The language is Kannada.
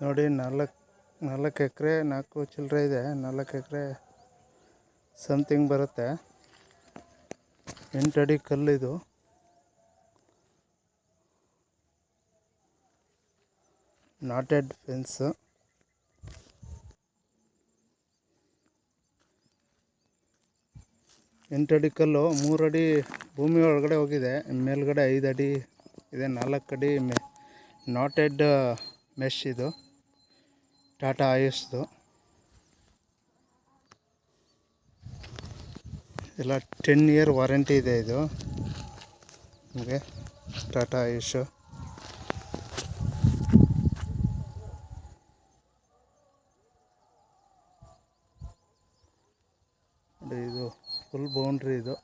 ನೋಡಿ 4 ಎಕರೆ 4 ಚಿಲ್ಲರೆ ಇದೆ. 4 ಎಕರೆ ಸಮಥಿಂಗ್ ಬರುತ್ತೆ. 8 ಅಡಿ ಕಲ್ಲಿದು. ನಾಟೆಡ್ ಫೆನ್ಸ್. ಎಂಟಡಿ ಕಲ್ಲು. 3 ಅಡಿ ಭೂಮಿ ಒಳಗಡೆ ಹೋಗಿದೆ. ಮೇಲ್ಗಡೆ 5 ಅಡಿ ಇದೆ. 4 ಅಡಿ ನಾಟೆಡ್ ಮೆಶ್. ಇದು ಟಾಟಾ ಆಯುಷ್ದು. ಎಲ್ಲ 10 ಇಯರ್ ವಾರಂಟಿ ಇದೆ ಇದು ನಿಮಗೆ. ಟಾಟಾ ಆಯುಷ್. ಇದು ಫುಲ್ ಬೌಂಡ್ರಿ ಇದು.